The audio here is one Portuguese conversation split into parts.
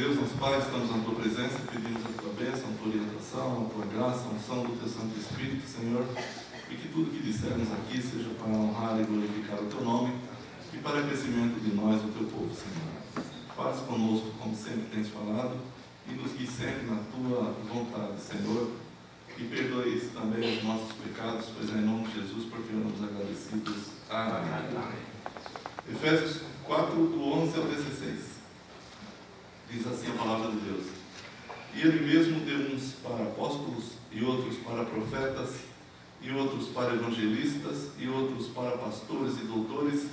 Deus, nosso Pai, estamos na Tua presença, pedimos a Tua bênção, a Tua orientação, a Tua graça, a unção do Teu Santo Espírito, Senhor, e que tudo que dissermos aqui seja para honrar e glorificar o Teu nome e para o crescimento de nós, o Teu povo, Senhor. Faz conosco como sempre tens falado e nos guie sempre na Tua vontade, Senhor, e perdoe também os nossos pecados, pois é em nome de Jesus, porque oramos agradecidos. Amém. Efésios 4, do 11 ao 16. Diz assim a palavra de Deus: E Ele mesmo deu uns para apóstolos, e outros para profetas, e outros para evangelistas, e outros para pastores e doutores,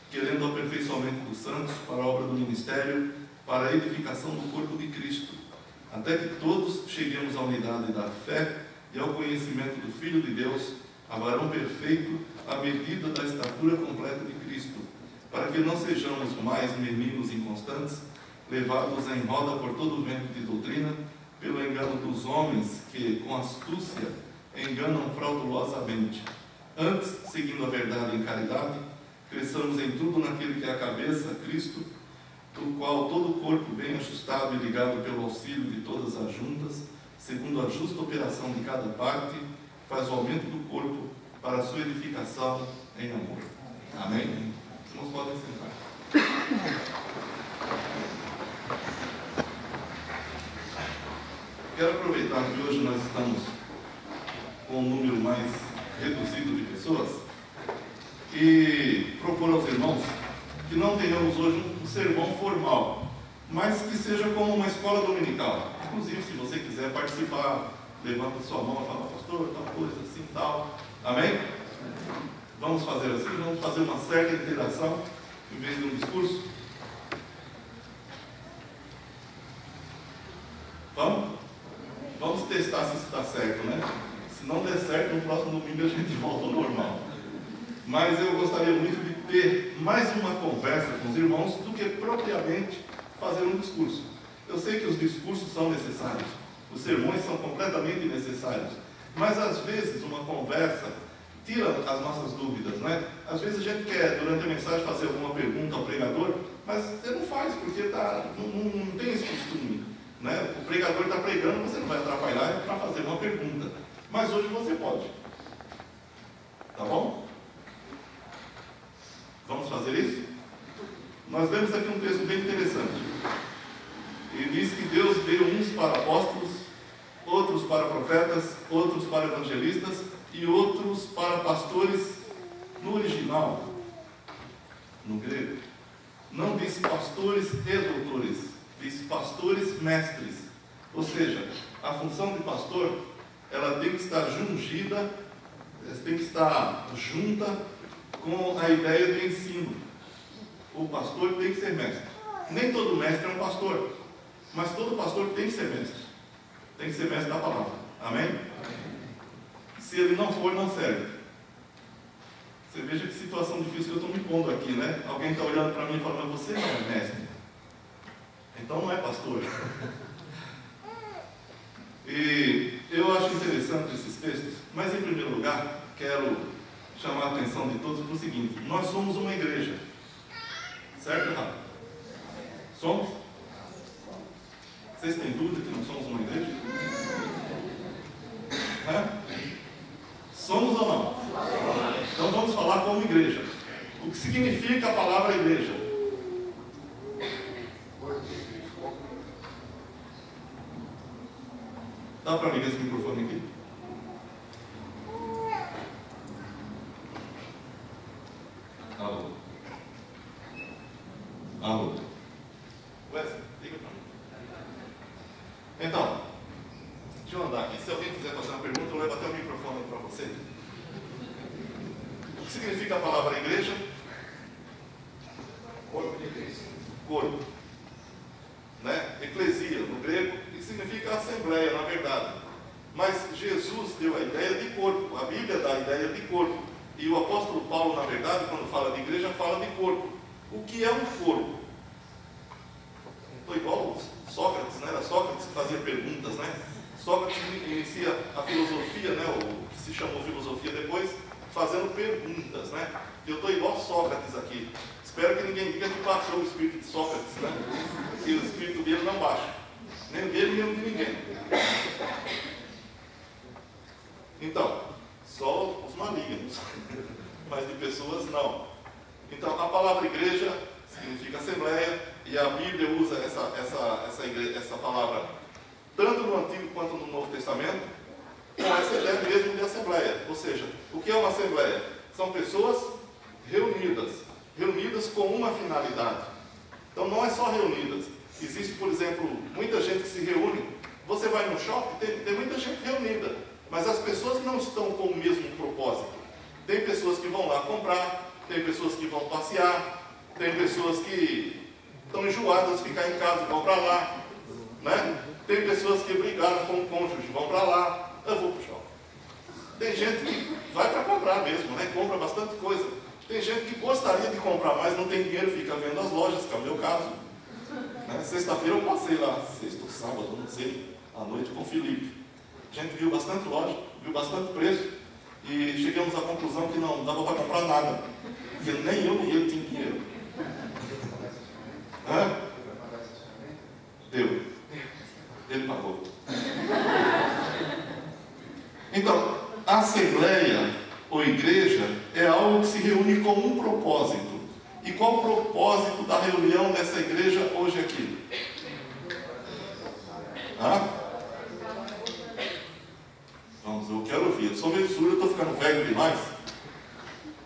querendo o aperfeiçoamento dos santos, para a obra do ministério, para a edificação do corpo de Cristo, até que todos cheguemos à unidade da fé e ao conhecimento do Filho de Deus, a varão perfeito, à medida da estatura completa de Cristo, para que não sejamos mais meninos inconstantes, levados em roda por todo o vento de doutrina, pelo engano dos homens que, com astúcia, enganam fraudulosamente. Antes, seguindo a verdade em caridade, cresçamos em tudo naquele que é a cabeça, Cristo, do qual todo o corpo bem ajustado e ligado pelo auxílio de todas as juntas, segundo a justa operação de cada parte, faz o aumento do corpo para a sua edificação em amor. Amém? Os irmãos podem sentar. Quero aproveitar que hoje nós estamos com um número mais reduzido de pessoas e propor aos irmãos que não tenhamos hoje um sermão formal, mas que seja como uma escola dominical. Inclusive, se você quiser participar, levanta sua mão e fala: pastor, tal coisa, assim, tal. Amém? Vamos fazer assim, vamos fazer uma certa interação em vez de um discurso. Vamos testar se isso está certo, né? Se não der certo, no próximo domingo a gente volta ao normal. Mas eu gostaria muito de ter mais uma conversa com os irmãos do que propriamente fazer um discurso. Eu sei que os discursos são necessários, os sermões são completamente necessários, mas às vezes uma conversa tira as nossas dúvidas, né? Às vezes a gente quer, durante a mensagem, fazer alguma pergunta ao pregador, mas você não faz, porque não tem esse costume, né? O pregador está pregando, você não vai atrapalhar para fazer uma pergunta, mas hoje você pode. Tá bom? Vamos fazer isso? Nós lemos aqui um texto bem interessante. Ele diz que Deus deu uns para apóstolos, outros para profetas, outros para evangelistas e outros para pastores. No original, no grego, não diz pastores e doutores, diz pastores mestres. Ou seja, a função de pastor, ela tem que estar jungida, tem que estar junta com a ideia de ensino. O pastor tem que ser mestre. Nem todo mestre é um pastor, mas todo pastor tem que ser mestre. Tem que ser mestre da palavra. Amém? Se ele não for, não serve. Você veja que situação difícil que eu estou me pondo aqui, né? Alguém está olhando para mim e falando: mas você não é mestre, então não é pastor. E eu acho interessante esses textos, mas em primeiro lugar, quero chamar a atenção de todos para o seguinte: nós somos uma igreja. Certo ou errado? Somos? Vocês têm dúvida que não somos uma igreja? Somos ou não? Então vamos falar como igreja. O que significa a palavra igreja? Dá para ligar esse microfone aqui? Alô? Alô? Wesley, liga para mim. Então, deixa eu andar aqui. Se alguém quiser fazer uma pergunta, eu levo até o microfone para você. O que significa a palavra igreja? Corpo de Cristo. Corpo. Né? Eclesia, no grego, que significa assembleia, na verdade. Mas Jesus deu a ideia de corpo. A Bíblia dá a ideia de corpo. E o apóstolo Paulo, na verdade, quando fala de igreja, fala de corpo. O que é um corpo? Estou igual Sócrates, né? Era Sócrates que fazia perguntas, né? Sócrates inicia a filosofia, né? O que se chamou filosofia depois, fazendo perguntas, né? Eu estou igual Sócrates aqui. Espero que ninguém diga que baixou o espírito de Sócrates, né? e o espírito dele não baixa. Nem dele, nem de ninguém. Então, só os malignos, mas de pessoas não. Então, a palavra igreja significa assembleia, e a Bíblia usa essa palavra tanto no Antigo quanto no Novo Testamento, com essa ideia mesmo de assembleia. Ou seja, o que é uma assembleia? São pessoas reunidas com uma finalidade. Então não é só reunidas. Existe, por exemplo, muita gente que se reúne. Você vai no shopping, tem muita gente reunida, mas as pessoas não estão com o mesmo propósito. Tem pessoas que vão lá comprar, tem pessoas que vão passear, tem pessoas que estão enjoadas de ficar em casa e vão para lá, né? Tem pessoas que brigaram com o cônjuge, vão para lá. Eu vou para o shopping. Tem gente que vai para comprar mesmo, né? Compra bastante coisa. Tem gente que gostaria de comprar, mas não tem dinheiro, fica vendo as lojas, que é o meu caso. Né? Sexta-feira eu passei lá, sexta ou sábado, não sei, à noite com o Felipe. A gente viu bastante loja, viu bastante preço, e chegamos à conclusão que não dava para comprar nada, porque nem eu nem ele tinha dinheiro. Hã? Deu. Ele pagou. Então, a assembleia ou igreja é algo que se reúne com um propósito. E qual o propósito da reunião dessa igreja hoje aqui? Vamos, eu quero ouvir. Eu sou meio surdo, eu estou ficando velho demais.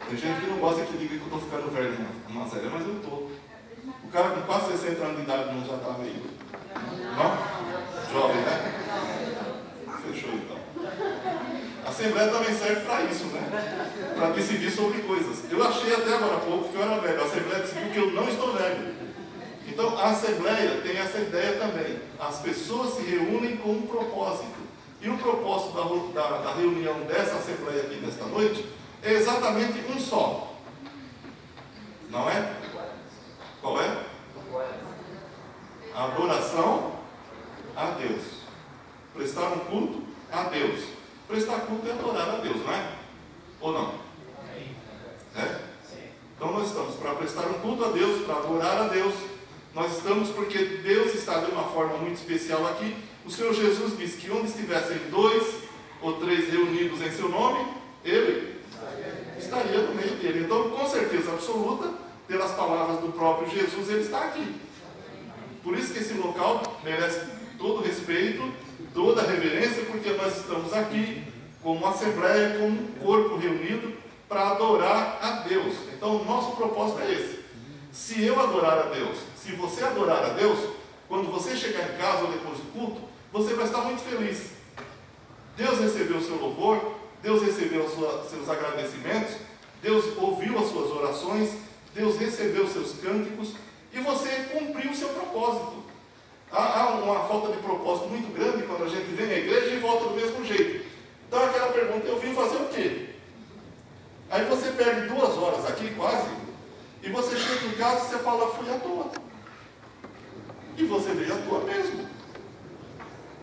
Tem gente que não gosta que diga que eu estou ficando velho, mas eu estou. O cara com quase 60 anos de idade não já está meio... Não? Jovem, né? Fechou então. A Assembleia também serve para isso, né? Para decidir sobre coisas. Eu achei até agora há pouco que eu era velho. A Assembleia decidiu que eu não estou velho. Então a Assembleia tem essa ideia também. As pessoas se reúnem com um propósito. E o propósito da reunião dessa Assembleia aqui nesta noite é exatamente um só. Não é? Qual é? Adoração a Deus. Prestar um culto a Deus. Prestar culto é adorar a Deus, não é? Ou não? É? Então nós estamos para prestar um culto a Deus, para adorar a Deus. Nós estamos porque Deus está de uma forma muito especial aqui. O Senhor Jesus disse que onde estivessem 2 ou 3 reunidos em seu nome, Ele estaria no meio dele. Então, com certeza absoluta, pelas palavras do próprio Jesus, Ele está aqui. Por isso que esse local merece todo respeito, toda reverência, porque nós estamos aqui como uma assembleia, como um corpo reunido para adorar a Deus. Então, o nosso propósito é esse. Se eu adorar a Deus, se você adorar a Deus, quando você chegar em casa ou depois do culto, você vai estar muito feliz. Deus recebeu o seu louvor, Deus recebeu os seus agradecimentos, Deus ouviu as suas orações, Deus recebeu os seus cânticos e você cumpriu o seu propósito. Há uma falta de propósito muito grande quando a gente vem à igreja e volta do mesmo jeito. Então aquela pergunta, eu vim fazer o quê? Aí você perde 2 horas aqui quase, e você chega em casa e você fala, fui à toa. E você veio à toa mesmo.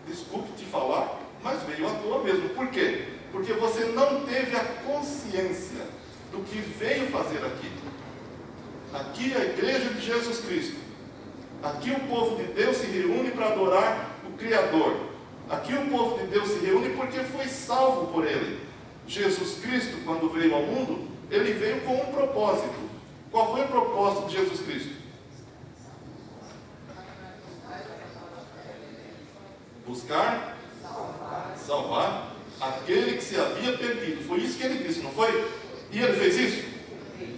Desculpe te falar, mas veio à toa mesmo. Por quê? Porque você não teve a consciência do que veio fazer aqui. Aqui é a igreja de Jesus Cristo. Aqui o povo de Deus se reúne para adorar o Criador. Aqui o povo de Deus se reúne porque foi salvo por Ele. Jesus Cristo, quando veio ao mundo, Ele veio com um propósito. Qual foi o propósito de Jesus Cristo? Buscar, salvar aquele que se havia perdido. Foi isso que Ele disse, não foi? E Ele fez isso?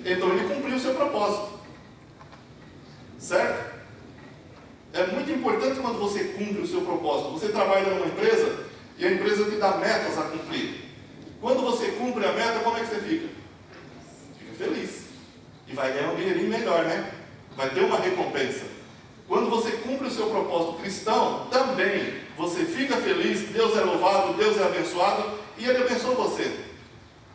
Então Ele cumpriu o seu propósito. Certo? É muito importante quando você cumpre o seu propósito. Você trabalha numa empresa e a empresa te dá metas a cumprir. Quando você cumpre a meta, como é que você fica? Fica feliz. E vai ganhar um dinheirinho melhor, né? Vai ter uma recompensa. Quando você cumpre o seu propósito cristão, também você fica feliz, Deus é louvado, Deus é abençoado e Ele abençoa você.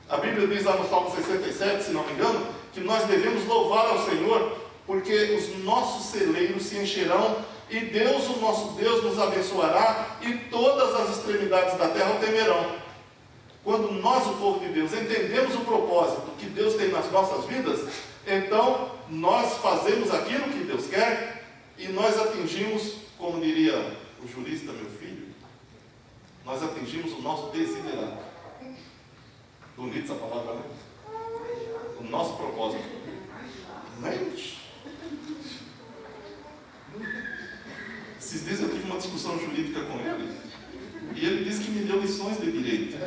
A Bíblia diz lá no Salmo 67, se não me engano, que nós devemos louvar ao Senhor porque os nossos celeiros se encherão e Deus, o nosso Deus, nos abençoará e todas as extremidades da terra o temerão. Quando nós, o povo de Deus, entendemos o propósito que Deus tem nas nossas vidas, então nós fazemos aquilo que Deus quer E nós atingimos, como diria o jurista, meu filho, nós atingimos o nosso desiderato. Bonita essa palavra, né? O nosso propósito. Esses dias eu tive uma discussão jurídica com ele, e ele disse que me deu lições de direito.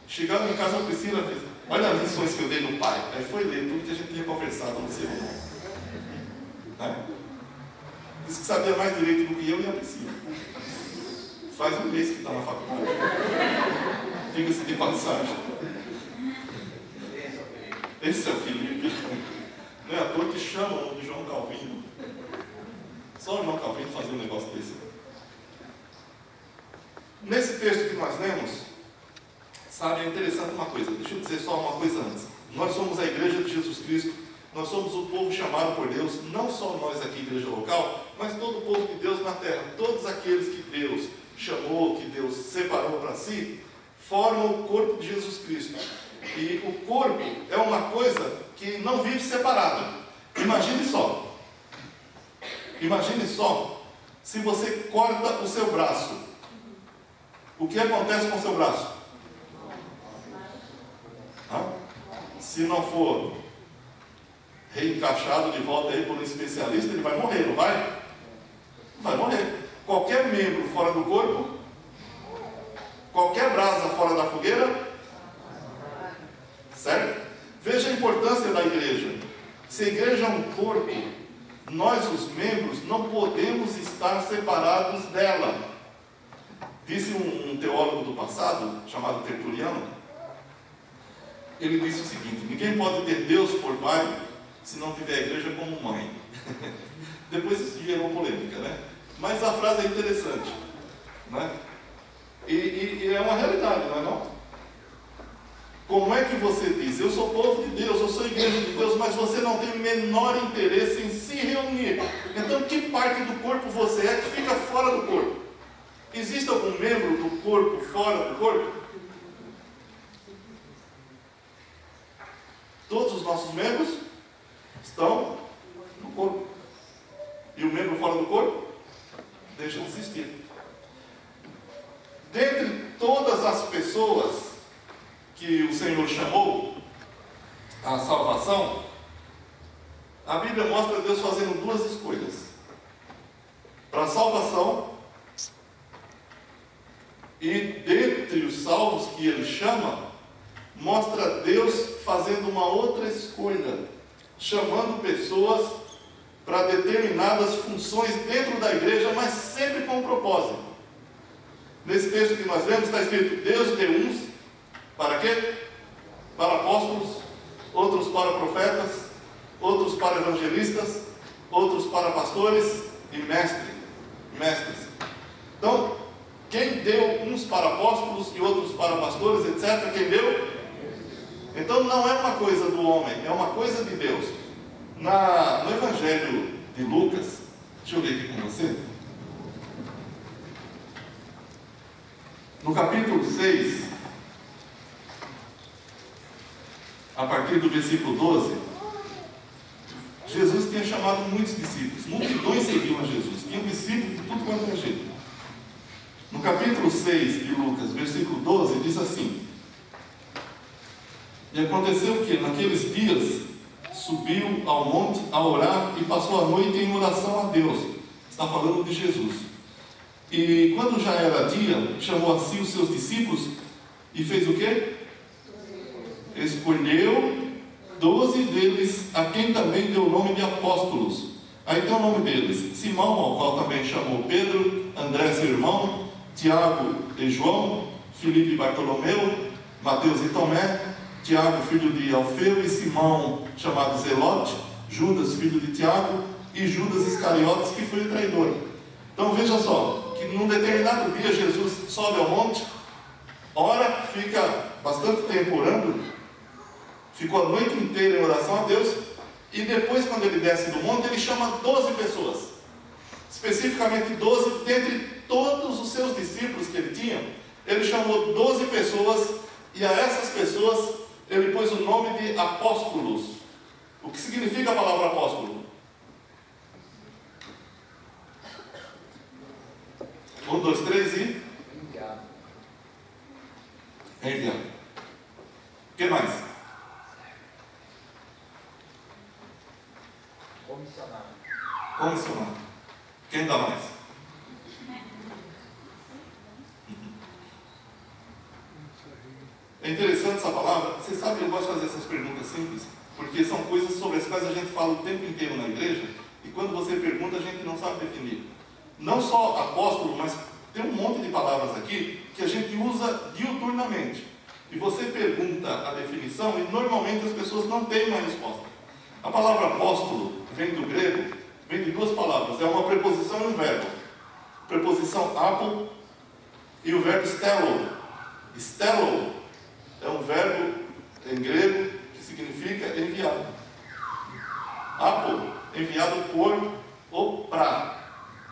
Chegava em casa, a Priscila fez: olha as lições que eu dei no pai. Aí foi ler tudo que a gente tinha conversado no celular. Disse que sabia mais direito do que eu e a Priscila. Faz um mês que está na faculdade. Diga-se de passagem. Esse é o Felipe. Não é à toa que chamam de João Calvino. Só o João Calvino fazia um negócio desse. Nesse texto que nós lemos, sabe, é interessante uma coisa. Deixa eu dizer só uma coisa antes. Nós somos a igreja de Jesus Cristo. Nós somos o povo chamado por Deus. Não só nós aqui, igreja local, mas todo o povo de Deus na terra. Todos aqueles que Deus chamou, que Deus separou para si, formam o corpo de Jesus Cristo. E o corpo é uma coisa que não vive separada. Imagine só. Imagine só se você corta o seu braço. O que acontece com o seu braço? Se não for reencaixado de volta aí por um especialista, ele vai morrer, não vai? Vai morrer. Qualquer membro fora do corpo, qualquer brasa fora da fogueira, certo? Veja a importância da igreja. Se a igreja é um corpo, nós, os membros, não podemos estar separados dela. Disse um teólogo do passado, chamado Tertuliano, ele disse o seguinte: ninguém pode ter Deus por pai se não tiver a igreja como mãe. Depois isso gerou polêmica, né? Mas a frase é interessante, né? E é uma realidade, não é não? Como é que você diz: eu sou povo de Deus, eu sou igreja de Deus, mas você não tem o menor interesse em se reunir? Então, que parte do corpo você é que fica fora do corpo? Existe algum membro do corpo fora do corpo? Todos os nossos membros estão no corpo. E o membro fora do corpo deixa de existir. Dentre todas as pessoas que o Senhor chamou à salvação, a Bíblia mostra Deus fazendo duas escolhas: para a salvação, e dentre os salvos que Ele chama, mostra Deus fazendo uma outra escolha, chamando pessoas para determinadas funções dentro da igreja, mas sempre com um propósito. Nesse texto que nós lemos está escrito: Deus deu uns para quê? Para apóstolos, outros para profetas, outros para evangelistas, outros para pastores e mestres. Então, quem deu uns para apóstolos e outros para pastores, etc., quem deu? Então não é uma coisa do homem, é uma coisa de Deus. No Evangelho de Lucas, deixa eu ver aqui com você. No capítulo 6, a partir do versículo 12, Jesus tinha chamado muitos discípulos. Multidões seguiam a Jesus. Tinha discípulos de tudo quanto é jeito. No capítulo 6 de Lucas, versículo 12, diz assim: e aconteceu que naqueles dias subiu ao monte a orar e passou a noite em oração a Deus. Está falando de Jesus. E quando já era dia, chamou a si os seus discípulos e fez o quê? Escolheu 12 deles, a quem também deu o nome de apóstolos. Aí tem o nome deles: Simão, ao qual também chamou Pedro, André seu irmão, Tiago e João, Filipe e Bartolomeu, Mateus e Tomé, Tiago, filho de Alfeu, e Simão, chamado Zelote, Judas, filho de Tiago, e Judas Iscariotes, que foi o traidor. Então veja só, que num determinado dia Jesus sobe ao monte, ora, fica bastante tempo orando, ficou a noite inteira em oração a Deus, e depois, quando ele desce do monte, ele chama 12 pessoas, especificamente 12, dentre todos os seus discípulos que ele tinha, ele chamou 12 pessoas, e a essas pessoas ele pôs o nome de apóstolos. O que significa a palavra apóstolo? 1, 2, 3 e... Enviado. Enviado. O que mais? Comissionado. Comissionado. Quem dá mais? É interessante essa palavra. Você sabe, eu gosto de fazer essas perguntas simples, porque são coisas sobre as quais a gente fala o tempo inteiro na igreja, e quando você pergunta, a gente não sabe definir. Não só apóstolo, mas tem um monte de palavras aqui que a gente usa diuturnamente. E você pergunta a definição, e normalmente as pessoas não têm uma resposta. A palavra apóstolo vem do grego, vem de duas palavras. É uma preposição e um verbo. Preposição apo e o verbo stelo. Stelo é um verbo em grego que significa enviado. Apo, enviado por ou para.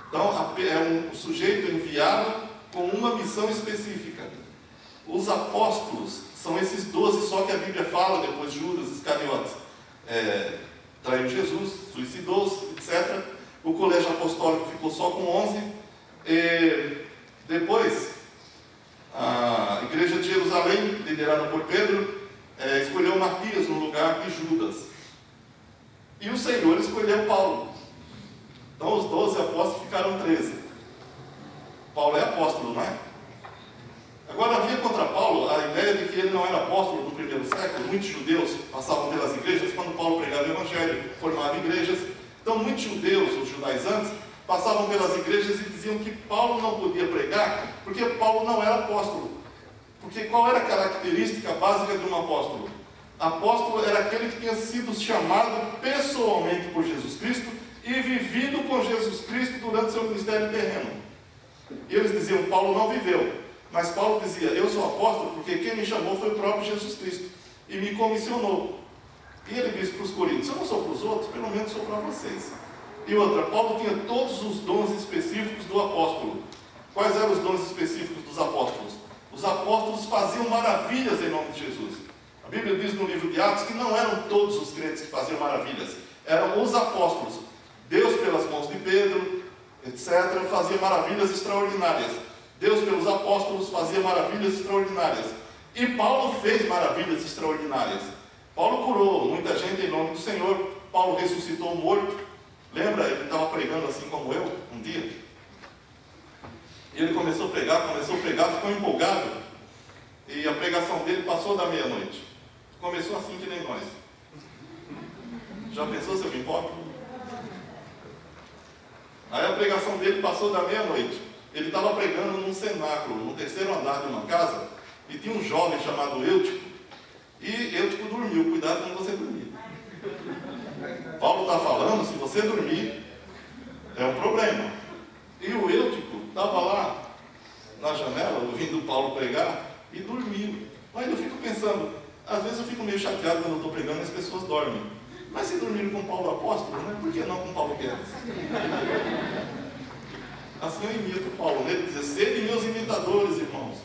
Então, é um sujeito enviado com uma missão específica. Os apóstolos são esses 12, só que a Bíblia fala, depois Judas Iscariotes traiu Jesus, suicidou-se, etc. O colégio apostólico ficou só com 11. Depois, a igreja de Jerusalém, liderada por Pedro, escolheu Matias no lugar de Judas. E o Senhor escolheu Paulo. Então os 12 apóstolos ficaram 13. Paulo é apóstolo, não é? Agora havia contra Paulo a ideia de que ele não era apóstolo no primeiro século. Muitos judeus passavam pelas igrejas quando Paulo pregava o evangelho, formava igrejas. Então muitos judeus, os judaizantes, passavam pelas igrejas e diziam que Paulo não podia pregar porque Paulo não era apóstolo. Porque qual era a característica básica de um apóstolo? Apóstolo era aquele que tinha sido chamado pessoalmente por Jesus Cristo e vivido com Jesus Cristo durante seu ministério terreno. E eles diziam, Paulo não viveu. Mas Paulo dizia, eu sou apóstolo porque quem me chamou foi o próprio Jesus Cristo. E me comissionou. E ele disse para os coríntios, eu não sou para os outros, pelo menos sou para vocês. E outra, Paulo tinha todos os dons específicos do apóstolo. Quais eram os dons específicos dos apóstolos? Os apóstolos faziam maravilhas em nome de Jesus. A Bíblia diz no livro de Atos que não eram todos os crentes que faziam maravilhas. Eram os apóstolos. Deus, pelas mãos de Pedro, etc., fazia maravilhas extraordinárias. Deus, pelos apóstolos, fazia maravilhas extraordinárias. E Paulo fez maravilhas extraordinárias. Paulo curou muita gente em nome do Senhor. Paulo ressuscitou o morto. Lembra? Ele estava pregando assim como eu, um dia. E ele começou a pregar, ficou empolgado. E a pregação dele passou da meia-noite. Começou assim que nem nós. Já pensou se eu me empolgo? Aí a pregação dele passou da meia-noite. Ele estava pregando num cenáculo, no terceiro andar de uma casa, e tinha um jovem chamado Eutico, e Eutico dormiu. Cuidado quando você dormir. Paulo está falando, se você dormir, é um problema. E o Eutico estava lá na janela, ouvindo Paulo pregar, e dormiu. Mas eu fico pensando, às vezes eu fico meio chateado quando eu estou pregando e as pessoas dormem. Mas se dormiram com Paulo apóstolo, né? Por que não com Paulo Guedes? Assim eu imito Paulo, né? Ele dizia, sede meus imitadores, irmãos.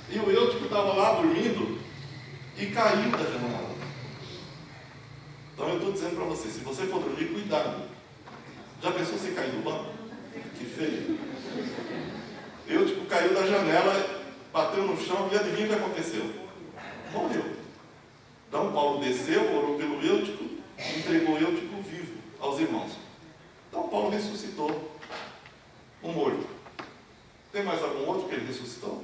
E o Eutico estava lá dormindo e caiu da janela. Então eu estou dizendo para você, se você for dormir, cuidado. Já pensou você cair do banco? Que feio. Eutico caiu da janela, bateu no chão e adivinha o que aconteceu? Morreu. Então Paulo desceu, orou pelo Eutico, entregou o Eutico vivo aos irmãos. Então Paulo ressuscitou um morto. Tem mais algum outro que ele ressuscitou?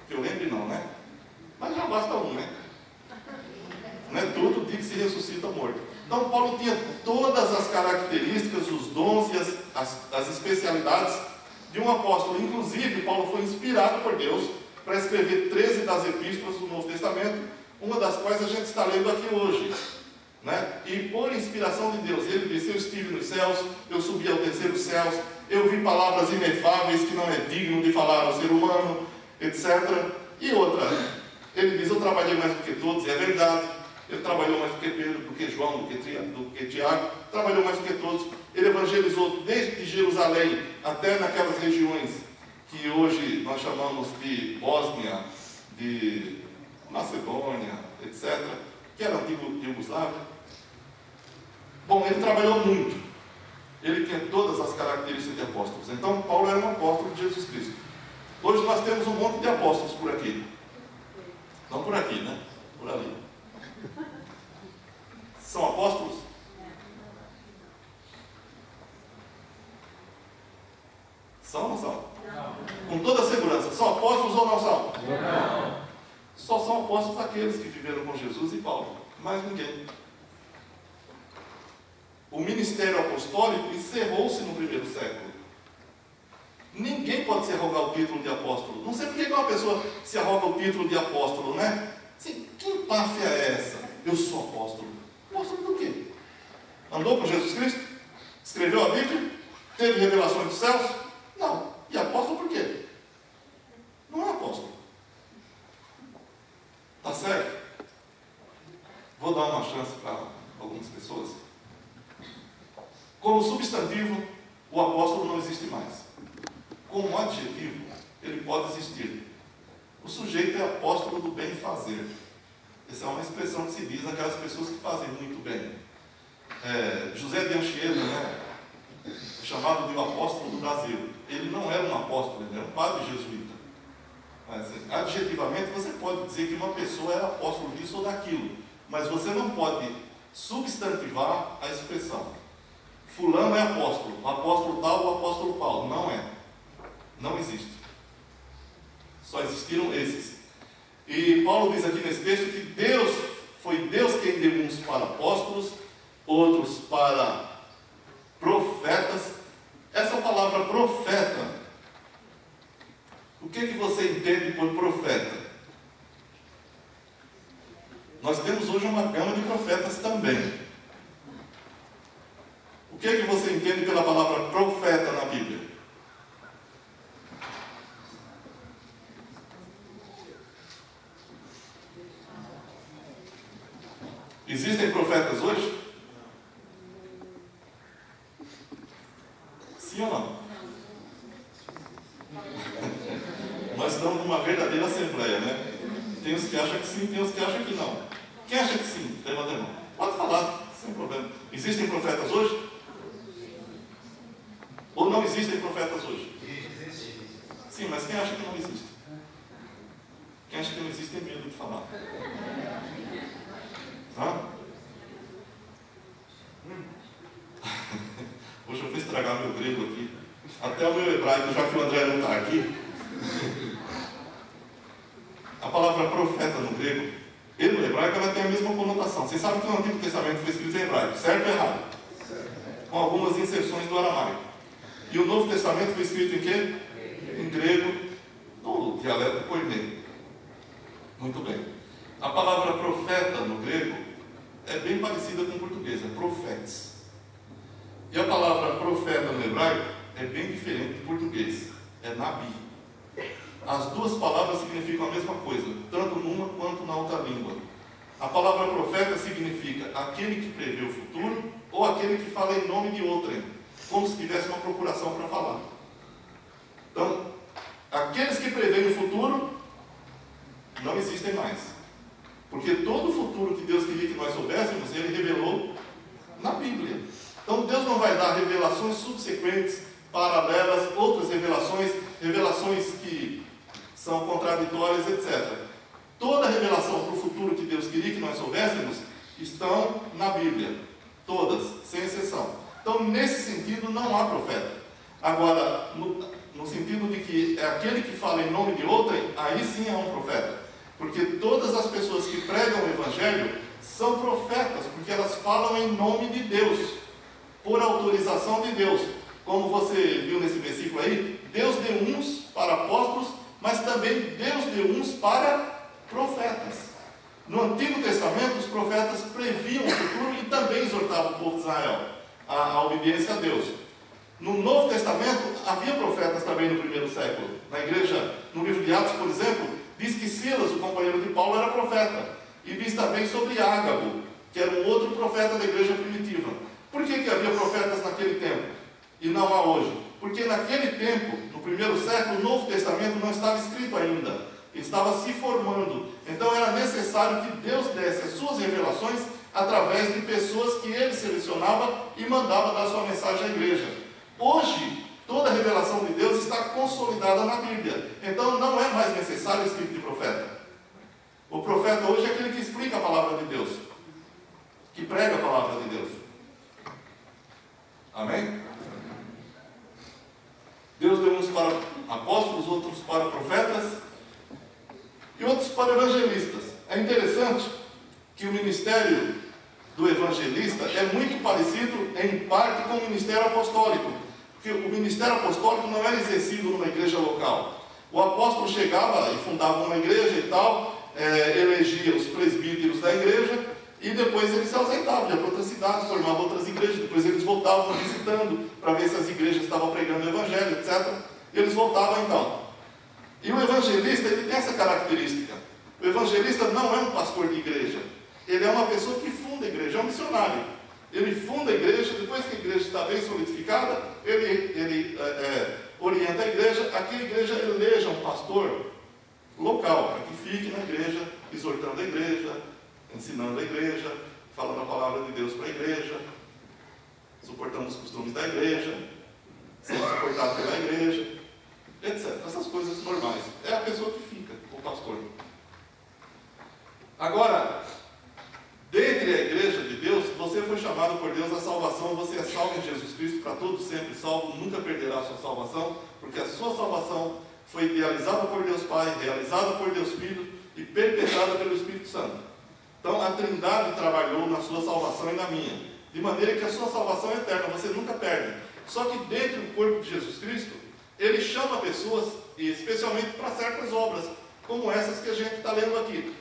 Que eu lembre não, né? Mas já basta um, né? Não é todo dia que se ressuscita morto. Então Paulo tinha todas as características, os dons e as especialidades de um apóstolo. Inclusive, Paulo foi inspirado por Deus para escrever 13 das epístolas do Novo Testamento, uma das quais a gente está lendo aqui hoje. Né? E por inspiração de Deus, ele disse, eu estive nos céus, eu subi ao terceiro céu, eu vi palavras inefáveis que não é digno de falar ao ser humano, etc. E outra, ele diz, eu trabalhei mais do que todos, e é verdade. Ele trabalhou mais do que Pedro, do que João, do que Tiago, trabalhou mais do que todos. Ele evangelizou desde Jerusalém até naquelas regiões que hoje nós chamamos de Bósnia, de Macedônia, etc., que era a antiga Iugoslávia. Bom, ele trabalhou muito. Ele tinha todas as características de apóstolos. Então, Paulo era um apóstolo de Jesus Cristo. Hoje nós temos um monte de apóstolos por aqui. Não por aqui, né? Por ali. São apóstolos? São ou não são? Não. Com toda segurança, são apóstolos ou não são? Não. Só são apóstolos aqueles que viveram com Jesus e Paulo. Mais ninguém. O ministério apostólico encerrou-se no primeiro século. Ninguém pode se arrogar o título de apóstolo. Não sei por que uma pessoa se arroga o título de apóstolo, né? Assim, que empáfia é essa? Eu sou apóstolo. Apóstolo do quê? Andou com Jesus Cristo? Escreveu a Bíblia? Teve revelações dos céus? Não. E apóstolo por quê? Não é apóstolo. Tá certo? Vou dar uma chance para algumas pessoas. Como substantivo, o apóstolo não existe mais. Como adjetivo, ele pode existir. O sujeito é apóstolo do bem fazer. Essa é uma expressão que se diz àquelas pessoas que fazem muito bem. José de Anchieta, né? Chamado de o apóstolo do Brasil. Ele não era um apóstolo, ele era um padre jesuíta. Mas, adjetivamente, você pode dizer que uma pessoa era apóstolo disso ou daquilo, mas você não pode substantivar a expressão. Fulano é apóstolo, o apóstolo tal ou o apóstolo Paulo. Não é. Não existe. Só existiram esses. E Paulo diz aqui nesse texto que foi Deus quem deu uns para apóstolos, outros para profetas. Essa palavra profeta, o que você entende por profeta? Nós temos hoje uma gama de profetas também. O que você entende pela palavra profeta na Bíblia? Existem profetas hoje? Sim ou não? Nós estamos numa verdadeira assembleia, né? Tem os que acham que sim, tem os que acham que não. Quem acha que sim? Levanta a mão. Pode falar, sem problema. Existem profetas hoje? Ou não existem profetas hoje? Sim, mas quem acha que não existe? Quem acha que não existe tem medo de falar. Hoje eu vou estragar meu grego aqui. Até o meu hebraico, já que o André não está aqui. A palavra profeta no grego e no hebraico, ela tem a mesma conotação. Vocês sabem que o Antigo Testamento foi escrito em hebraico, certo ou errado? Com algumas inserções do aramaico. E o Novo Testamento foi escrito em quê? Em grego, no dialeto koiné. Muito bem. A palavra profeta no grego é bem parecida com o português, é profetes. E a palavra profeta no hebraico é bem diferente do português, é nabi. As duas palavras significam a mesma coisa, tanto numa quanto na outra língua. A palavra profeta significa aquele que prevê o futuro ou aquele que fala em nome de outrem, como se tivesse uma procuração para falar. Então, aqueles que preveem o futuro não existem mais. Porque todo o futuro que Deus queria que nós soubéssemos, Ele revelou na Bíblia. Então Deus não vai dar revelações subsequentes, paralelas, outras revelações que são contraditórias, etc. Toda a revelação para o futuro que Deus queria que nós soubéssemos estão na Bíblia. Todas, sem exceção. Então, nesse sentido, não há profeta. Agora, no sentido de que é aquele que fala em nome de outrem, aí sim é um profeta. Porque todas as pessoas que pregam o Evangelho são profetas, porque elas falam em nome de Deus, por autorização de Deus. Como você viu nesse versículo aí, Deus deu uns para apóstolos, mas também Deus deu uns para profetas. No Antigo Testamento, os profetas previam o futuro e também exortavam o povo de Israel à obediência a Deus. No Novo Testamento, havia profetas também no primeiro século. Na igreja, no livro de Atos, por exemplo, diz que Silas, o companheiro de Paulo, era profeta. E diz também sobre Ágabo, que era um outro profeta da igreja primitiva. Por que havia profetas naquele tempo e não há hoje? Porque naquele tempo, no primeiro século, o Novo Testamento não estava escrito ainda. Ele estava se formando. Então era necessário que Deus desse as suas revelações através de pessoas que ele selecionava e mandava dar sua mensagem à igreja. Hoje, toda a revelação de Deus está consolidada na Bíblia. Então não é mais necessário esse tipo de profeta. O profeta hoje é aquele que explica a palavra de Deus, que prega a palavra de Deus. Amém? Deus deu uns para apóstolos, outros para profetas e outros para evangelistas. É interessante que o ministério do evangelista é muito parecido, em parte, com o ministério apostólico. Porque o ministério apostólico não era exercido numa igreja local. O apóstolo chegava e fundava uma igreja e tal, elegia os presbíteros da igreja, e depois ele se ausentava, ia para outras cidades, formava outras igrejas, depois eles voltavam visitando, para ver se as igrejas estavam pregando o evangelho, etc. E eles voltavam então. E o evangelista, ele tem essa característica. O evangelista não é um pastor de igreja, ele é uma pessoa que funda a igreja, é um missionário. Ele funda a igreja, depois que a igreja está bem solidificada, ele orienta a igreja, a igreja eleja um pastor local, para que fique na igreja, exortando a igreja, ensinando a igreja, falando a palavra de Deus para a igreja, suportando os costumes da igreja, sendo suportado pela igreja, etc. Essas coisas normais. É a pessoa que fica, o pastor. Agora, dentre a igreja de Deus, você foi chamado por Deus à salvação, você é salvo em Jesus Cristo, para todo sempre salvo, nunca perderá a sua salvação, porque a sua salvação foi idealizada por Deus Pai, realizada por Deus Filho e perpetrada pelo Espírito Santo. Então a Trindade trabalhou na sua salvação e na minha, de maneira que a sua salvação é eterna, você nunca perde. Só que dentro do corpo de Jesus Cristo, ele chama pessoas, e especialmente para certas obras, como essas que a gente está lendo aqui.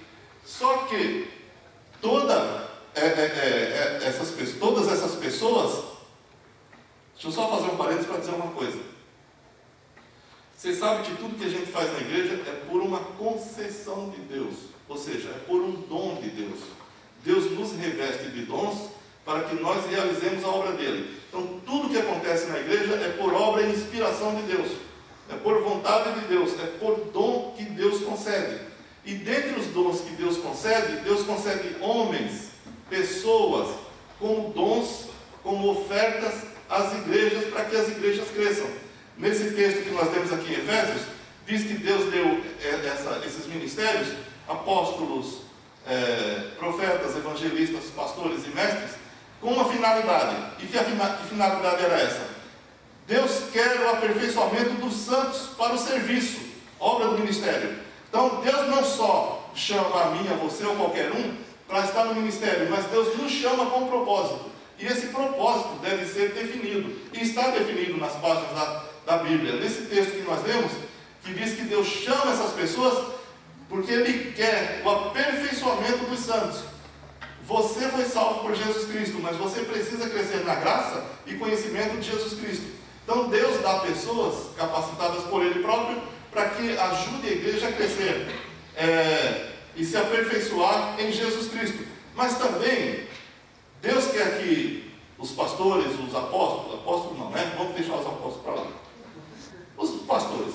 Só que todas essas pessoas, deixa eu só fazer um parênteses para dizer uma coisa. Você sabe que tudo que a gente faz na igreja é por uma concessão de Deus, ou seja, é por um dom de Deus. Deus nos reveste de dons para que nós realizemos a obra dele. Então tudo que acontece na igreja é por obra e inspiração de Deus, é por vontade de Deus, é por dom que Deus concede. E dentre os dons que Deus concede homens, pessoas, como dons, como ofertas às igrejas, para que as igrejas cresçam. Nesse texto que nós temos aqui em Efésios, diz que Deus deu esses ministérios, apóstolos, profetas, evangelistas, pastores e mestres, com uma finalidade. E que finalidade era essa? Deus quer o aperfeiçoamento dos santos para o serviço, obra do ministério. Então Deus não só chama a mim, a você ou qualquer um para estar no ministério, mas Deus nos chama com um propósito. E esse propósito deve ser definido, e está definido nas páginas da Bíblia. Nesse texto que nós lemos, que diz que Deus chama essas pessoas porque Ele quer o aperfeiçoamento dos santos. Você foi salvo por Jesus Cristo, mas você precisa crescer na graça e conhecimento de Jesus Cristo. Então Deus dá pessoas capacitadas por Ele próprio para que ajude a igreja a crescer e se aperfeiçoar em Jesus Cristo. Mas também Deus quer que os pastores, os apóstolos não, né? Vamos deixar os apóstolos para lá. Os pastores,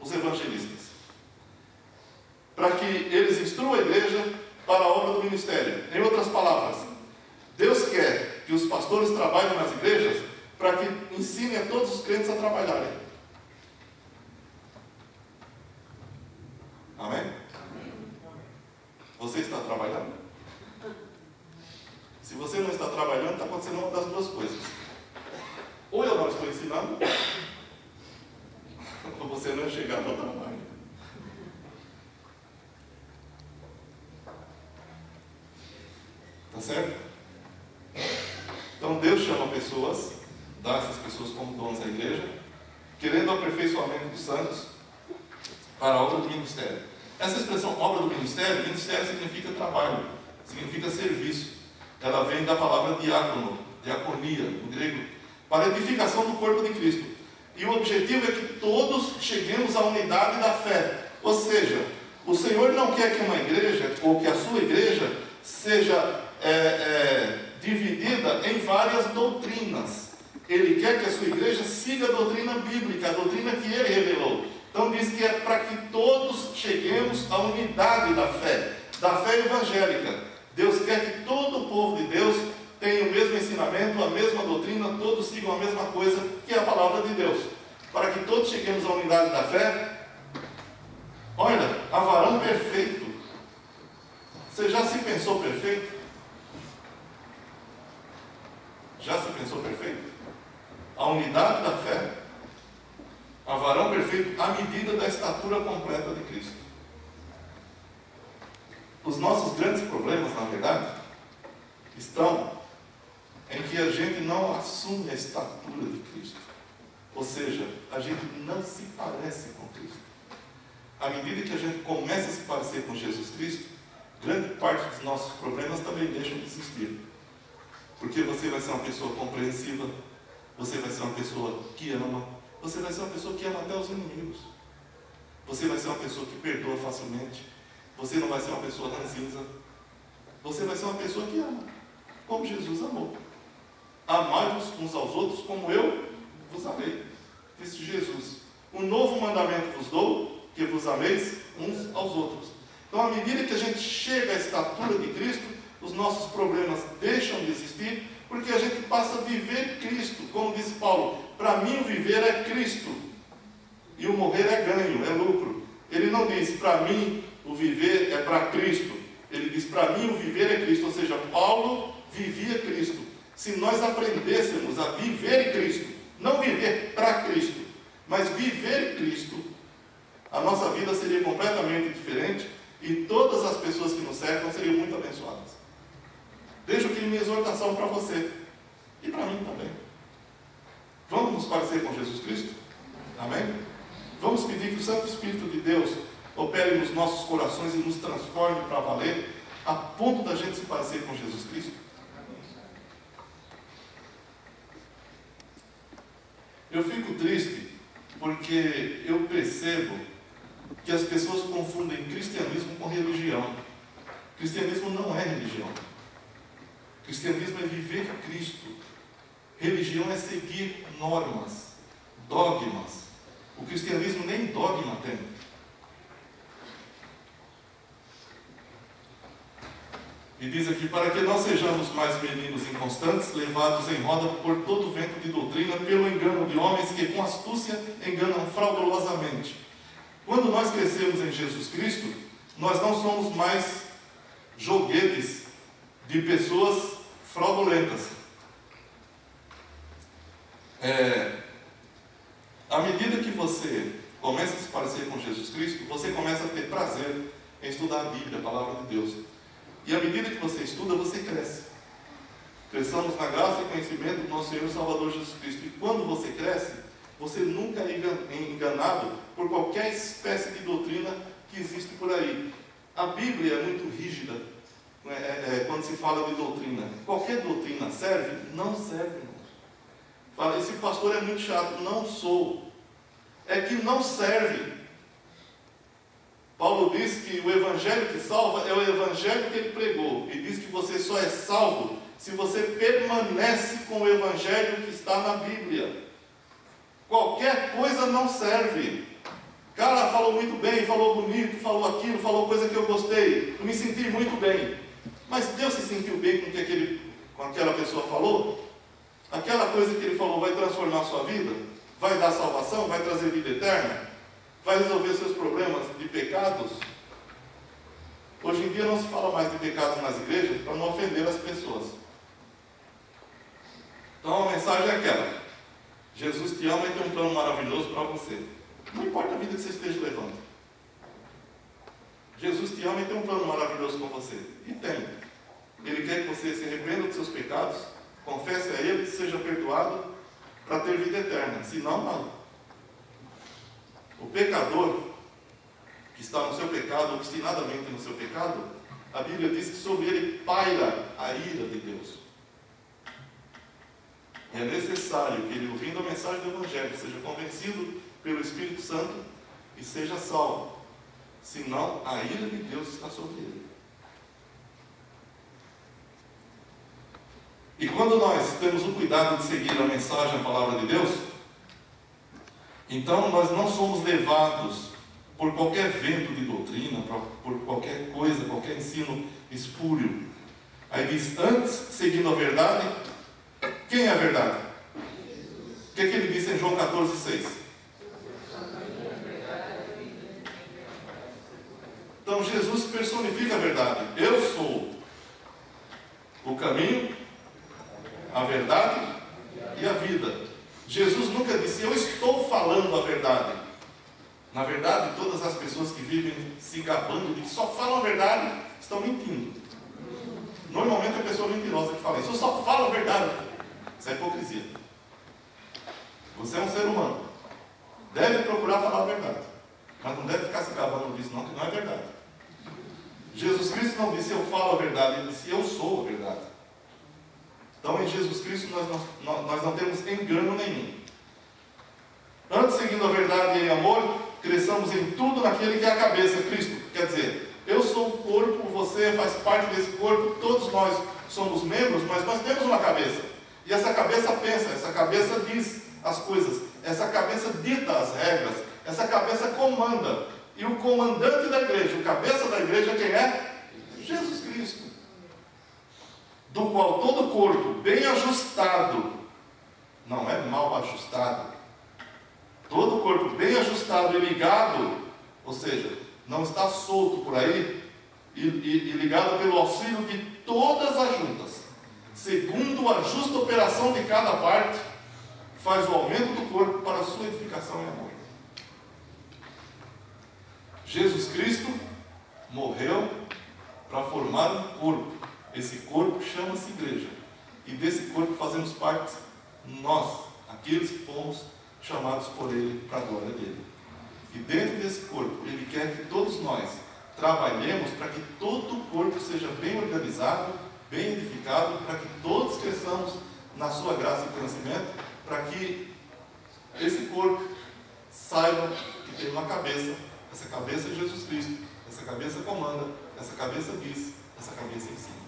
os evangelistas, para que eles instruam a igreja para a obra do ministério. Em outras palavras, Deus quer que os pastores trabalhem nas igrejas para que ensinem a todos os crentes a trabalharem. Amém? Você está trabalhando? Se você não está trabalhando, está acontecendo uma das duas coisas. Ou eu não estou ensinando, ou você não chegar no trabalho. Tá certo? Então Deus chama pessoas, dá essas pessoas como donos da igreja, querendo o aperfeiçoamento dos santos para a obra do ministério. Essa expressão obra do ministério significa trabalho, significa serviço. Ela vem da palavra diácono, diaconia, no grego, para a edificação do corpo de Cristo. E o objetivo é que todos cheguemos à unidade da fé. Ou seja, o Senhor não quer que uma igreja, ou que a sua igreja, seja dividida em várias doutrinas. Ele quer que a sua igreja siga a doutrina bíblica, a doutrina que Ele revelou. Então diz que é para que todos cheguemos à unidade da fé evangélica. Deus quer que todo o povo de Deus tenha o mesmo ensinamento, a mesma doutrina, todos sigam a mesma coisa, que é a palavra de Deus. Para que todos cheguemos à unidade da fé. Olha, a varão perfeito. Você já se pensou perfeito? Já se pensou perfeito? A unidade da fé, a varão perfeito, à medida da estatura completa de Cristo. Os nossos grandes problemas, na verdade, estão em que a gente não assume a estatura de Cristo. Ou seja, a gente não se parece com Cristo. À medida que a gente começa a se parecer com Jesus Cristo, grande parte dos nossos problemas também deixam de existir. Porque você vai ser uma pessoa compreensiva, você vai ser uma pessoa que ama, você vai ser uma pessoa que ama até os inimigos. Você vai ser uma pessoa que perdoa facilmente. Você não vai ser uma pessoa ranzinza. Você vai ser uma pessoa que ama, como Jesus amou. Amai-vos uns aos outros como eu vos amei, disse Jesus. Um novo mandamento vos dou, que vos ameis uns aos outros. Então, à medida que a gente chega à estatura de Cristo, os nossos problemas deixam de existir, porque a gente passa a viver Cristo. Como disse Paulo, para mim o viver é Cristo, e o morrer é ganho, é lucro. Ele não diz, para mim o viver é para Cristo. Ele diz, para mim o viver é Cristo. Ou seja, Paulo vivia Cristo. Se nós aprendêssemos a viver Cristo, não viver para Cristo, mas viver Cristo, a nossa vida seria completamente diferente e todas as pessoas que nos cercam seriam muito abençoadas. Deixo aqui minha exortação para você e para mim também. Vamos nos parecer com Jesus Cristo? Amém? Vamos pedir que o Santo Espírito de Deus opere nos nossos corações e nos transforme para valer, a ponto da gente se parecer com Jesus Cristo? Eu fico triste porque eu percebo que as pessoas confundem cristianismo com religião. Cristianismo não é religião. Cristianismo é viver Cristo. Religião é seguir normas, dogmas. O cristianismo nem dogma tem. E diz aqui, para que não sejamos mais meninos inconstantes, levados em roda por todo vento de doutrina, pelo engano de homens que com astúcia enganam fraudulosamente. Quando nós crescemos em Jesus Cristo, nós não somos mais joguetes de pessoas fraudulentas. À medida que você começa a se parecer com Jesus Cristo, você começa a ter prazer em estudar a Bíblia, a Palavra de Deus. E à medida que você estuda, você cresce. Cresçamos na graça e conhecimento do nosso Senhor e Salvador Jesus Cristo. E quando você cresce, você nunca é enganado por qualquer espécie de doutrina que existe por aí. A Bíblia é muito rígida quando se fala de doutrina. Qualquer doutrina serve? Não serve, irmãos. Fala, esse pastor é muito chato. Não sou. É que não serve. Paulo diz que o evangelho que salva é o evangelho que ele pregou. E diz que você só é salvo se você permanece com o evangelho que está na Bíblia. Qualquer coisa não serve. Cara, falou muito bem, falou bonito, falou aquilo, falou coisa que eu gostei. Eu me senti muito bem. Mas Deus se sentiu bem com o que aquela pessoa falou? Aquela coisa que ele falou vai transformar a sua vida? Vai dar salvação? Vai trazer vida eterna? Vai resolver seus problemas de pecados? Hoje em dia não se fala mais de pecados nas igrejas para não ofender as pessoas. Então a mensagem é aquela: Jesus te ama e tem um plano maravilhoso para você. Não importa a vida que você esteja levando. Jesus te ama e tem um plano maravilhoso com você. E tem. Ele quer que você se arrependa dos seus pecados, confesse a Ele, seja perdoado, para ter vida eterna. Senão, não. O pecador que está no seu pecado, obstinadamente no seu pecado, a Bíblia diz que sobre ele paira a ira de Deus. É necessário que ele, ouvindo a mensagem do Evangelho, seja convencido pelo Espírito Santo e seja salvo. Senão, a ira de Deus está sobre ele. E quando nós temos o cuidado de seguir a mensagem, a palavra de Deus, então nós não somos levados por qualquer vento de doutrina, por qualquer coisa, qualquer ensino espúrio. Aí diz, antes, seguindo a verdade, quem é a verdade? O que é que ele disse em João 14,6? Então Jesus personifica a verdade. Eu sou o caminho, a verdade e a vida. Jesus nunca disse, eu estou falando a verdade. Na verdade, todas as pessoas que vivem se gabando de que só falam a verdade, estão mentindo. Normalmente é a pessoa mentirosa que fala isso, eu só falo a verdade. Isso é hipocrisia. Você é um ser humano. Deve procurar falar a verdade. Mas não deve ficar se gabando disso não, que não é verdade. Jesus Cristo não disse, eu falo a verdade, ele disse, eu sou a verdade. Então, em Jesus Cristo, nós não temos engano nenhum. Antes, seguindo a verdade e em amor, cresçamos em tudo naquele que é a cabeça, Cristo. Quer dizer, eu sou o corpo, você faz parte desse corpo, todos nós somos membros, mas nós temos uma cabeça. E essa cabeça pensa, essa cabeça diz as coisas, essa cabeça dita as regras, essa cabeça comanda. E o comandante da igreja, o cabeça da igreja, quem é? Jesus Cristo. Do qual todo o corpo, bem ajustado, não é mal ajustado, todo o corpo bem ajustado e ligado, ou seja, não está solto por aí, e ligado pelo auxílio de todas as juntas, segundo a justa operação de cada parte, faz o aumento do corpo para a sua edificação e amor. Jesus Cristo morreu para formar um corpo. Esse corpo chama-se igreja. E desse corpo fazemos parte nós, aqueles que fomos chamados por Ele para a glória dele. E dentro desse corpo, Ele quer que todos nós trabalhemos para que todo o corpo seja bem organizado, bem edificado, para que todos cresçamos na sua graça e conhecimento, para que esse corpo saiba que tem uma cabeça. Essa cabeça é Jesus Cristo. Essa cabeça comanda, essa cabeça diz, essa cabeça ensina.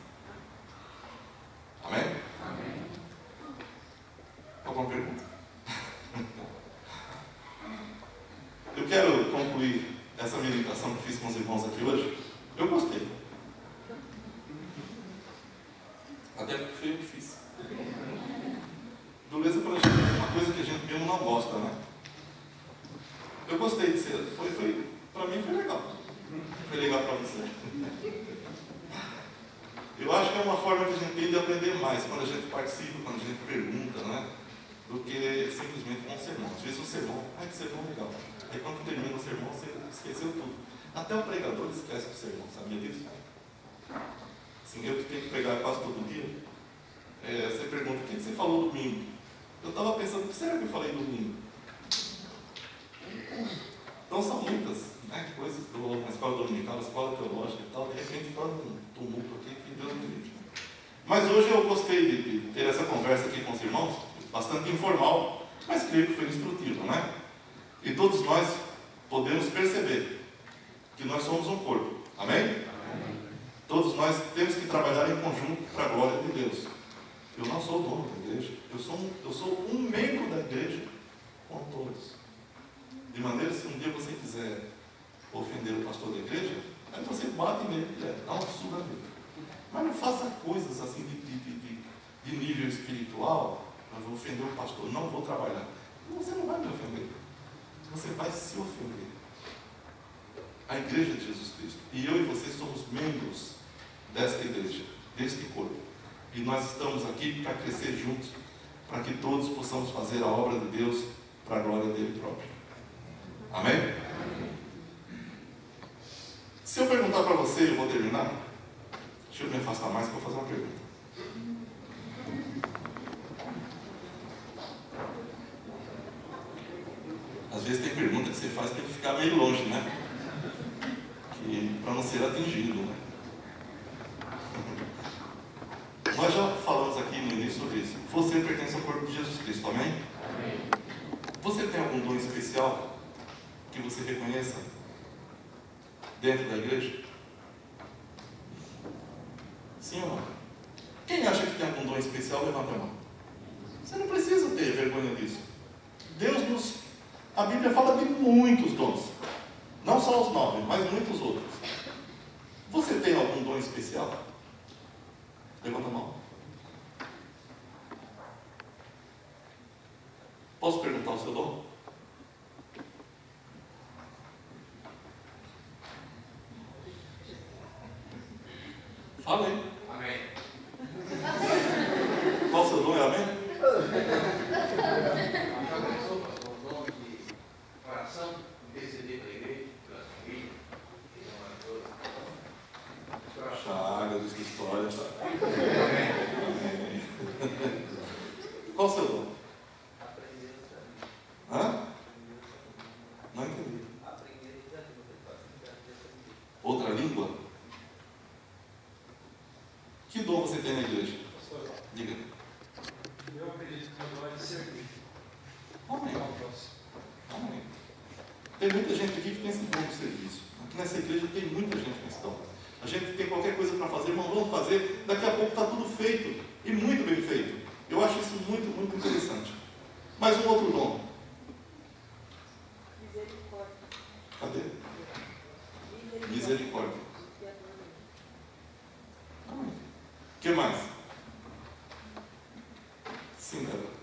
Amém? Amém. Alguma pergunta? Eu quero concluir essa meditação que fiz com os irmãos aqui hoje. Eu gostei. Até porque foi eu que fiz. Dureza para a gente é uma coisa que a gente mesmo não gosta, né? Eu gostei de ser. Para mim foi legal. Foi legal para você? Eu acho que é uma forma que a gente tem de aprender mais quando a gente participa, quando a gente pergunta, né? Do que simplesmente com um sermão. Às vezes o sermão, que sermão legal. Aí quando termina o sermão, você esqueceu tudo. Até o pregador esquece do sermão, sabia disso? Assim, eu que tenho que pregar quase todo dia, você pergunta, o que você falou domingo? Eu estava pensando, o que será que eu falei domingo? Então são muitas coisas, uma escola dominical, uma escola teológica e tal, de repente faz um tumulto aqui que Deus me livre. Mas hoje eu gostei de ter essa conversa aqui com os irmãos, bastante informal, mas creio que foi instrutivo, né? E todos nós podemos perceber que nós somos um corpo. Amém? Amém. Todos nós temos que trabalhar em conjunto para a glória de Deus. Eu não sou o dono da igreja, eu sou um membro da igreja com todos. De maneira que se um dia você quiser ofender o pastor da igreja, aí você bate nele, dá uma surra nele. Mas não faça coisas assim de nível espiritual, eu vou ofender o pastor, não vou trabalhar. Você não vai me ofender. Você vai se ofender. A igreja de Jesus Cristo. E eu e você somos membros desta igreja, deste corpo. E nós estamos aqui para crescer juntos, para que todos possamos fazer a obra de Deus para a glória dele próprio. Amém? Amém. Se eu perguntar para você, eu vou terminar. Deixa eu me afastar mais que eu vou fazer uma pergunta. Às vezes tem pergunta que você faz que tem que ficar meio longe, né? Para não ser atingido, né? Nós já falamos aqui no início sobre isso. Você pertence ao corpo de Jesus Cristo, amém? Amém. Você tem algum dom especial que você reconheça dentro da igreja? Sim ou não? Quem acha que tem algum dom especial, levanta a mão. Você não precisa ter vergonha disso. A Bíblia fala de muitos dons. Não só os 9, mas muitos outros. Você tem algum dom especial? Levanta a mão. Posso perguntar o seu dom? Fala aí. Amém. Qual o seu dom? É amém? O dom de oração, interceder para a igreja, pela família, e não é toda. Chaga, diz que história. Tá? Amém. Qual o seu dom? Aprender também. Hã? Não entendi. Aprender também. Outra língua? Que dom você tem na igreja? Pastor, Diga. eu acredito que o dom é de servir. Amém. Ao próximo. Amém. Tem muita gente aqui que tem esse dom de serviço. Aqui nessa igreja tem muita gente com esse dom. A gente tem qualquer coisa para fazer, irmão, vamos fazer. Daqui a pouco está tudo feito. E muito bem feito. Eu acho isso muito, muito interessante. Mais um outro dom. Misericórdia. Cadê? Misericórdia. Amém. O que mais? Sim, Débora.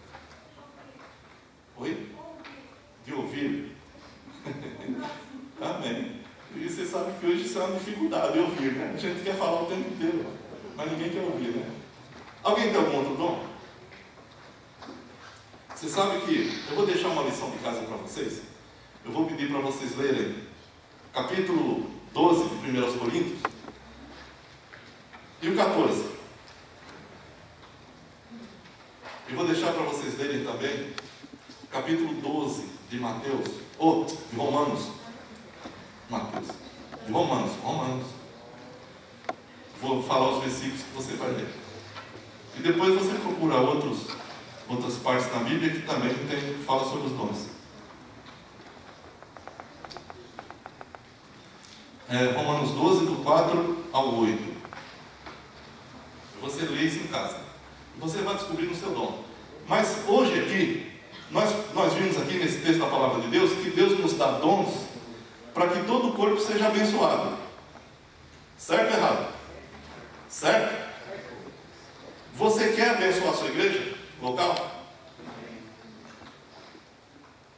Oi? De ouvir. Amém. E você sabe que hoje isso é uma dificuldade de ouvir, né? A gente quer falar o tempo inteiro, mas ninguém quer ouvir, né? Alguém tem algum outro dom? Você sabe que eu vou deixar uma lição de casa para vocês. Eu vou pedir para vocês lerem capítulo 12 de 1 Coríntios e o 14. E vou deixar para vocês lerem também capítulo 12 de Mateus, ou de Romanos. Mateus. De Romanos. Vou falar os versículos que você vai ler. E depois você procura outras partes na Bíblia que também fala sobre os dons. Romanos 12, do 4 ao 8. Você lê isso em casa. Você vai descobrir o seu dom. Mas hoje aqui, nós vimos aqui nesse texto da Palavra de Deus, que Deus nos dá dons para que todo o corpo seja abençoado. Certo ou errado? Certo? Você quer abençoar a sua igreja local?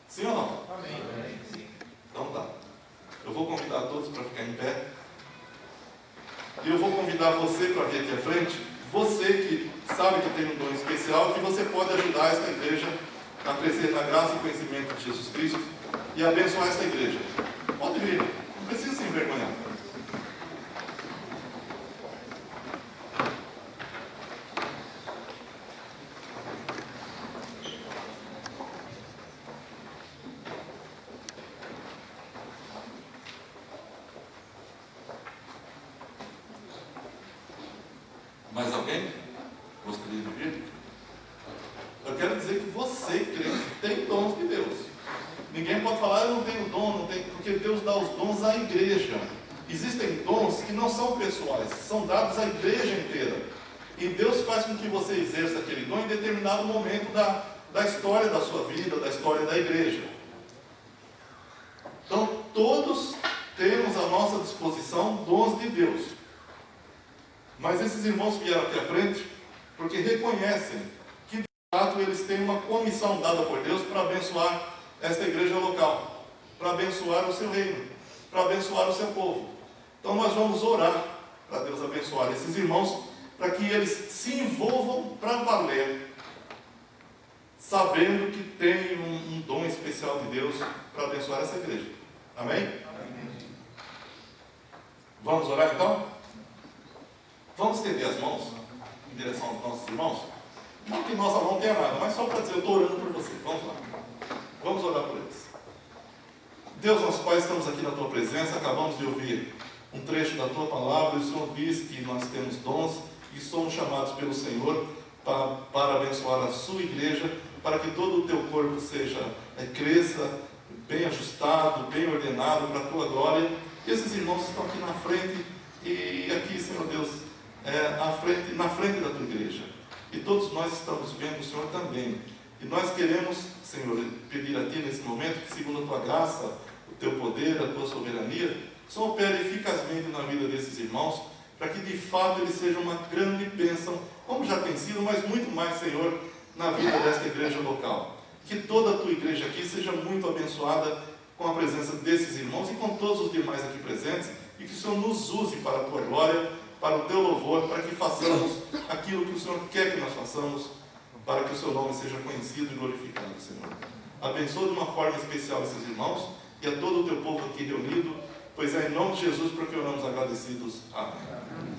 Sim ou não? Amém. Então tá. Eu vou convidar todos para ficar em pé. E eu vou convidar você para vir aqui à frente. Você que sabe que tem um dom especial, que você pode ajudar esta igreja a crescer na graça e conhecimento de Jesus Cristo e abençoar esta igreja. Pode vir. Não precisa se envergonhar. Mais alguém gostaria de vir? Eu quero dizer que você, crente, tem dons de Deus. Ninguém pode falar, eu não tenho dom, não tenho, porque Deus dá os dons à igreja. Existem dons que não são pessoais, são dados à igreja inteira. E Deus faz com que você exerça aquele dom em determinado momento da história da sua vida, da história da igreja. Então, todos temos à nossa disposição dons de Deus. Mas esses irmãos vieram aqui à frente porque reconhecem que, de fato, eles têm uma comissão dada por Deus para abençoar esta igreja local, para abençoar o seu reino, para abençoar o seu povo. Então nós vamos orar para Deus abençoar esses irmãos, para que eles se envolvam para valer, sabendo que tem um dom especial de Deus para abençoar essa igreja. Amém? Amém. Vamos orar então? Vamos estender as mãos em direção aos nossos irmãos? Não que nossa mão tenha nada, mas só para dizer, eu estou orando por você. Vamos lá. Vamos orar por eles. Deus, nosso Pai, estamos aqui na Tua presença, acabamos de ouvir um trecho da Tua palavra, e o Senhor diz que nós temos dons e somos chamados pelo Senhor para abençoar a Sua igreja, para que todo o Teu corpo cresça, bem ajustado, bem ordenado para a Tua glória. E esses irmãos estão aqui na frente, e aqui, Senhor Deus, na frente da Tua igreja. E todos nós estamos vendo o Senhor também. E nós queremos, Senhor, pedir a Ti nesse momento que, segundo a Tua graça, o Teu poder, a Tua soberania, o Senhor opere eficazmente na vida desses irmãos, para que de fato ele seja uma grande bênção, como já tem sido, mas muito mais, Senhor, na vida desta igreja local. Que toda a tua igreja aqui seja muito abençoada com a presença desses irmãos e com todos os demais aqui presentes, e que o Senhor nos use para a tua glória, para o teu louvor, para que façamos aquilo que o Senhor quer que nós façamos, para que o seu nome seja conhecido e glorificado, Senhor. Abençoa de uma forma especial esses irmãos e a todo o teu povo aqui reunido, pois é em nome de Jesus porque oramos agradecidos. Amém.